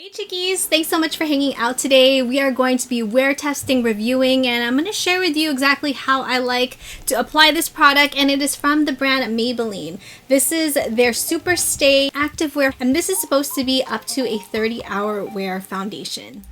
Hey chickies, thanks so much for hanging out today. We are going to be wear testing, reviewing, and I'm going to share with you exactly how I like to apply this product, and it is from the brand Maybelline. This is their Superstay Active Wear, and this is supposed to be up to a 30-hour wear foundation.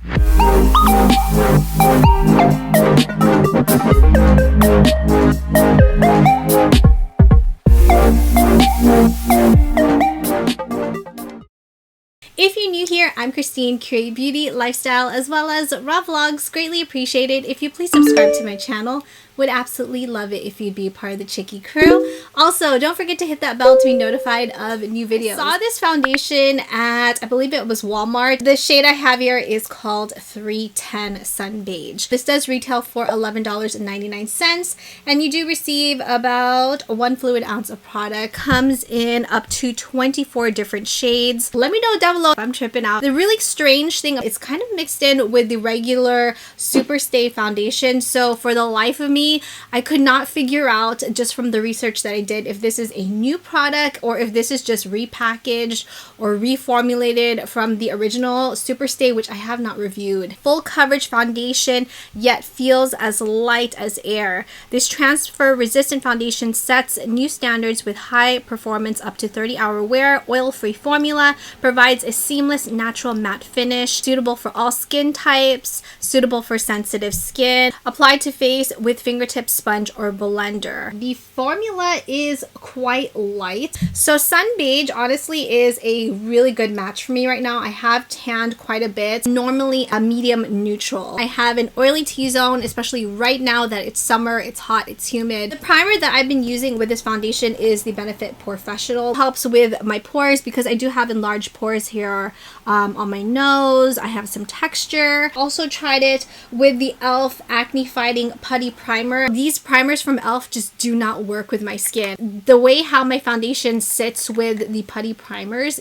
If you're new here, I'm Christine, create beauty, lifestyle, as well as raw vlogs. Greatly appreciated if you please subscribe to my channel. Would absolutely love it if you'd be a part of the Chickie crew. Also, don't forget to hit that bell to be notified of new videos. I saw this foundation at, I believe it was Walmart. The shade I have here is called 310 Sun Beige. This does retail for $11.99, and you do receive about 1 fluid ounce of product. Comes in up to 24 different shades. Let me know down below if I'm tripping out. The really strange thing, it's kind of mixed in with the regular Superstay foundation. So for the life of me, I could not figure out, just from the research that I did, if this is a new product or if this is just repackaged or reformulated from the original Superstay, which I have not reviewed. Full coverage foundation, yet feels as light as air. This transfer resistant foundation sets new standards with high performance, up to 30-hour wear, oil-free formula, provides a seamless natural matte finish, suitable for all skin types, suitable for sensitive skin, applied to face with fingertip sponge or blender. The formula is quite light, so Sun Beige honestly is a really good match for me right now. I have tanned quite a bit, normally a medium neutral. I have an oily T-zone, especially right now that it's summer, it's hot, it's humid. The primer that I've been using with this foundation is the Benefit Professional. Helps with my pores because I do have enlarged pores here on my nose. I have some texture. Also tried it with the e.l.f. Acne Fighting Putty Primer. These primers from e.l.f. just do not work with my skin. The way how my foundation sits with the putty primers,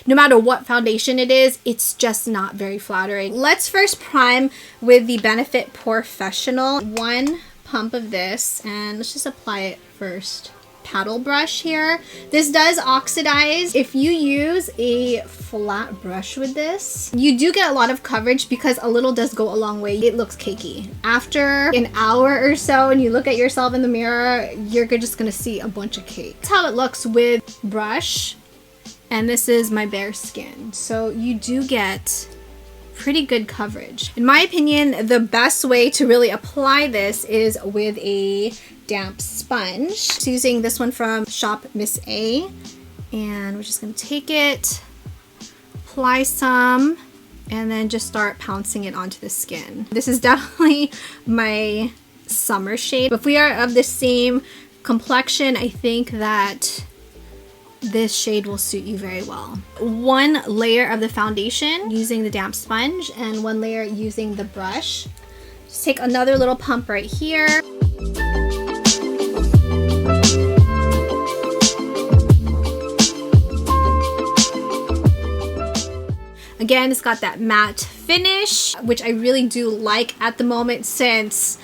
no matter what foundation it is, it's just not very flattering. Let's first prime with the Benefit Professional. 1 pump of this, and let's just apply it first. Paddle brush here. This does oxidize. If you use a flat brush with this, you do get a lot of coverage because a little does go a long way. It looks cakey. After an hour or so and you look at yourself in the mirror, you're just gonna see a bunch of cake. That's how it looks with brush, and this is my bare skin. So you do get pretty good coverage. In my opinion, the best way to really apply this is with a damp sponge. So using this one from Shop Miss A, and we're just gonna take it, apply some, and then just start pouncing it onto the skin. This is definitely my summer shade. If we are of the same complexion, I think that this shade will suit you very well. 1 layer of the foundation using the damp sponge, and 1 layer using the brush. Just take another little pump right here. Again, it's got that matte finish, which I really do like at the moment since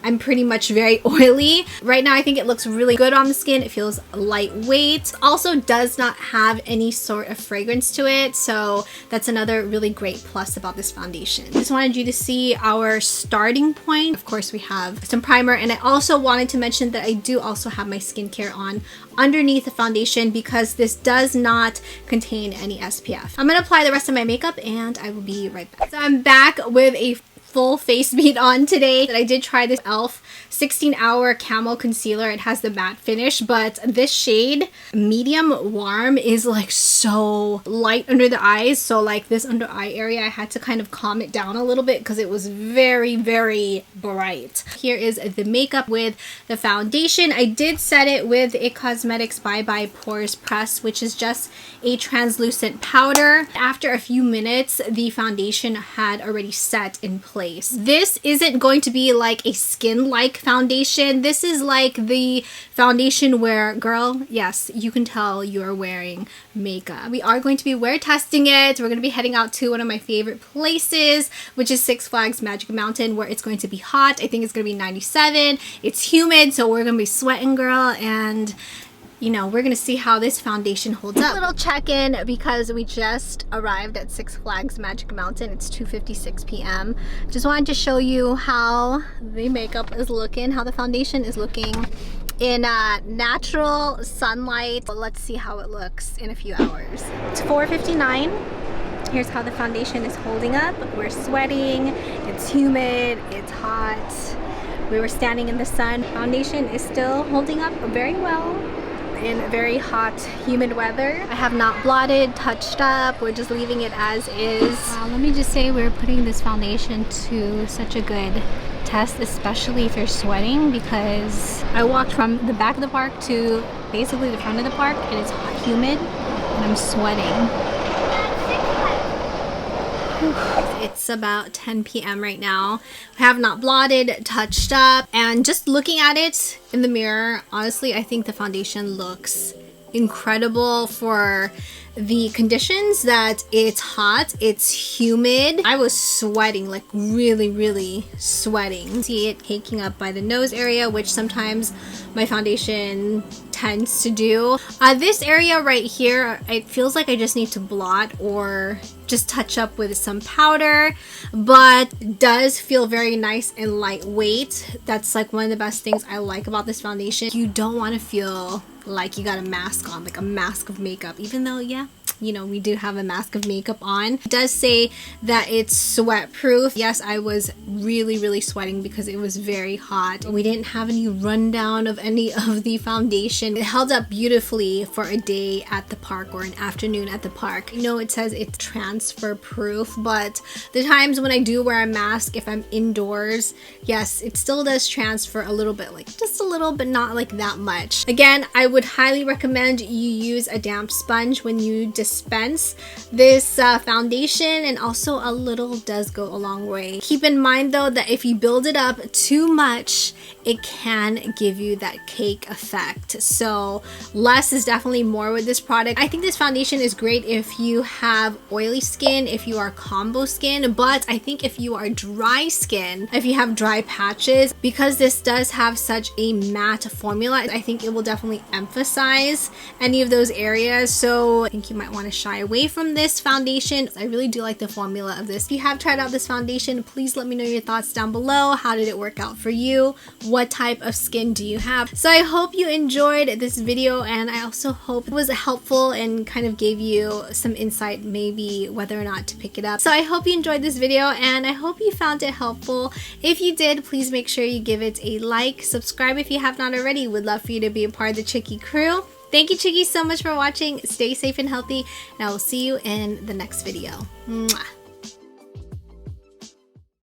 I'm pretty much very oily. Right now, I think it looks really good on the skin. It feels lightweight. Also does not have any sort of fragrance to it, so that's another really great plus about this foundation. Just wanted you to see our starting point. Of course, we have some primer, and I also wanted to mention that I do also have my skincare on underneath the foundation because this does not contain any SPF. I'm gonna apply the rest of my makeup and I will be right back. So I'm back with a full face beat on today. I did try this e.l.f. 16-hour camo concealer. It has the matte finish, but this shade, medium warm, is like so light under the eyes. So like this under eye area, I had to kind of calm it down a little bit because it was very, very bright. Here is the makeup with the foundation. I did set it with a Cosmetics Bye Bye Pores Press, which is just a translucent powder. After a few minutes, the foundation had already set in place. This isn't going to be like a skin-like foundation. This is like the foundation where, girl, yes, you can tell you're wearing makeup. We are going to be wear testing it. We're going to be heading out to one of my favorite places, which is Six Flags Magic Mountain, where it's going to be hot. I think it's going to be 97. It's humid, so we're going to be sweating, girl, and you know, we're gonna see how this foundation holds up. A little check-in because we just arrived at Six Flags Magic Mountain. It's 2:56 p.m. Just wanted to show you how the makeup is looking, how the foundation is looking in natural sunlight. Let's see how it looks in a few hours. It's 4:59. Here's how the foundation is holding up. We're sweating, it's humid, it's hot. We were standing in the sun. Foundation is still holding up very well in very hot, humid weather. I have not blotted, touched up. We're just leaving it as is. Let me just say we're putting this foundation to such a good test, especially if you're sweating, because I walked from the back of the park to basically the front of the park and it's humid and I'm sweating. It's about 10 p.m. right now. I have not blotted, touched up, and just looking at it in the mirror, honestly, I think the foundation looks incredible for the conditions that it's hot, it's humid. I was sweating, like really sweating. See it caking up by the nose area, which sometimes my foundation tends to do. This area right here, it feels like I just need to blot or just touch up with some powder, but does feel very nice and lightweight. That's like one of the best things I like about this foundation. You don't want to feel like you got a mask on, like a mask of makeup, even though, yeah, you know, we do have a mask of makeup on. It does say that it's sweat proof. Yes, I was really sweating because it was very hot. We didn't have any rundown of any of the foundation. It held up beautifully for a day at the park or an afternoon at the park. You know, it says it's transfer proof, but the times when I do wear a mask, if I'm indoors, yes, it still does transfer a little bit, like just a little, but not like that much. Again, I would highly recommend you use a damp sponge when you dispense this foundation, and also a little does go a long way. Keep in mind though that if you build it up too much, it can give you that cake effect. So less is definitely more with this product. I think this foundation is great if you have oily skin, if you are combo skin, but I think if you are dry skin, if you have dry patches, because this does have such a matte formula, I think it will definitely emphasize any of those areas. So I think you might want to shy away from this foundation. I really do like the formula of this. If you have tried out this foundation, please let me know your thoughts down below. How did it work out for you? What type of skin do you have? So I hope you enjoyed this video, and I also hope it was helpful and kind of gave you some insight maybe whether or not to pick it up. So I hope you enjoyed this video, and I hope you found it helpful. If you did, please make sure you give it a like, subscribe if you have not already. Would love for you to be a part of the Chicky crew. Thank you, Chickies, so much for watching. Stay safe and healthy, and I will see you in the next video. Mwah.